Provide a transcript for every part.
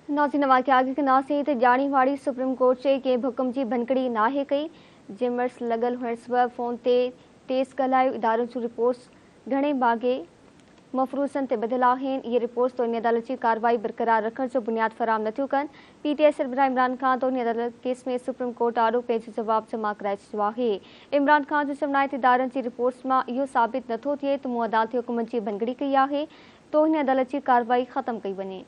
नाज़रीन वाक़िया आगे कंदासीं त ॼाणीवाड़ी सुप्रीम कोर्ट चई कंहिं बि हुकुम जी भनकड़ी नाहे कई। जिमर्स लॻल हुअण सबबि फ़ोन ते तेज़ ॻाल्हायो। इदारनि जूं रिपोर्ट्स घणे भाङे मफ़रूज़नि ते ॿधियल आहिनि। इहे रिपोर्ट्स तोहिनी अदालत जी कार्रवाई बरक़रार रखण जो बुनियाद फराहम नथियूं कनि। PTI सरबराह इमरान ख़ान तोहिनी अदालत केस में सुप्रीम कोर्ट आॾो पंहिंजो जवाब जमा कराए छॾियो आहे। इमरान ख़ान जो चवणु आहे त इदारनि जी रिपोर्ट्स मां इहो साबित नथो थिए त मूं अदालती हुकुमनि जी भनगड़ी कई आहे। तोहिनी अदालत जी कार्रवाई ख़तमु कई वञे।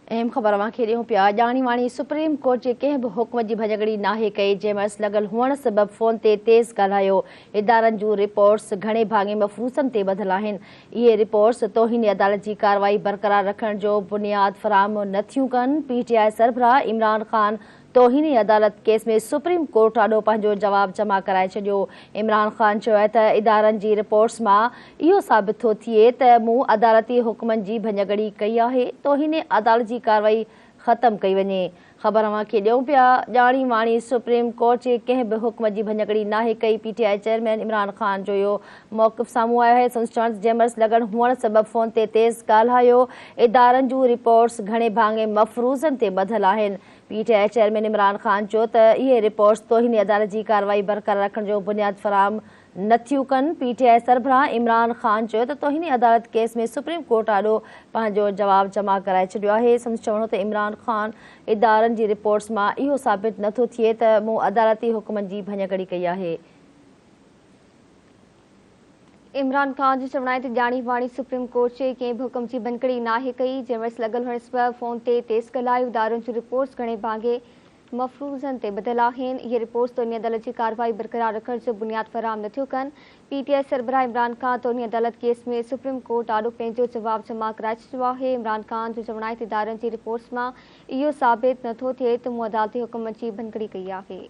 अहम ख़बर खे ॾियूं पिया। ॼाणीवाणी सुप्रीम कोर्ट जे कंहिं बि हुकुम जी भञगड़ी नाहे कई। जेमर्स लॻल हुअण सबबि फ़ोन ते तेज़ ॻाल्हायो। इदारनि जूं रिपोर्ट्स घणे भाङे मफ़रूज़नि ते ॿधियल आहिनि। इहे रिपोर्ट्स तोहिनी अदालत जी कार्रवाई बरक़रार रखण जो बुनियाद फराहम नथियूं कनि। PTI सरबराह इमरान ख़ान तोहिनी अदालत केस में सुप्रीम कोर्ट आॾो पंहिंजो जवाब जमा कराए छॾियो। इमरान ख़ान चयो आहे त इदारनि जी रिपोर्ट्स मां इहो साबित थो थिए त मूं अदालती हुकुमनि जी भञगड़ी कई आहे। तोहिनी अदालत जी कार्रवाई ख़तमु कई वञे। ख़बर खे ॾियूं पिया। ॼाणीवाणी सुप्रीम कोर्ट जे कंहिं बि हुकुम जी भञगड़ी नाहे कई। PTI चेयरमैन इमरान ख़ान जो इहो मौक़िफ़ साम्हूं आयो आहे। संदसि चवण जेमर्स लॻण हुअण सबबि फ़ोन ते तेज़ ॻाल्हायो। इदारनि जूं रिपोर्ट्स घणे भाङे मफ़रूज़नि ते ॿधियल आहिनि। PTI चेयरमैन इमरान ख़ान चयो त इहे रिपोर्ट्स तोहिनी अदालत जी कार्रवाई बरक़रार रखण जो बुनियाद फराहम नथियूं कनि। PTI सरबराह इमरान ख़ान चयो त तोहिनी अदालत केस में सुप्रीम कोर्ट आॾो पंहिंजो जवाब जमा कराए छॾियो आहे। संदसि चवणो त इमरान ख़ान इदारनि जी रिपोर्ट्स मां इहो साबित नथो थिए त मूं अदालती हुकुमनि जी भञगड़ी कई आहे। इमरान ख़ान जो चवणु आहे त ॼाणीवाणी सुप्रीम कोर्ट चई कंहिं बि हुकुम जी भनकड़ी नाहे कई। जेमर्स लॻल हुअण सबबि फ़ोन ते तेज़ ॻाल्हायो। इदारनि जूं रिपोर्ट्स घणे भाङे मफ़रूज़नि ते ॿधियल आहिनि। इहे रिपोर्ट्स तोहिनी अदालत जी कार्रवाई बरक़रार रखण जो बुनियाद फराहम नथियूं कनि। PTI सरबराह इमरान ख़ान तोहिनी अदालत केस में सुप्रीम कोर्ट आॾो पंहिंजो जवाब जमा कराए छॾियो आहे। इमरान ख़ान जो चवणु आहे त इदारनि जी रिपोर्ट्स मां इहो साबित नथो थिए त मूं अदालती हुकुमनि जी भनकड़ी कई आहे।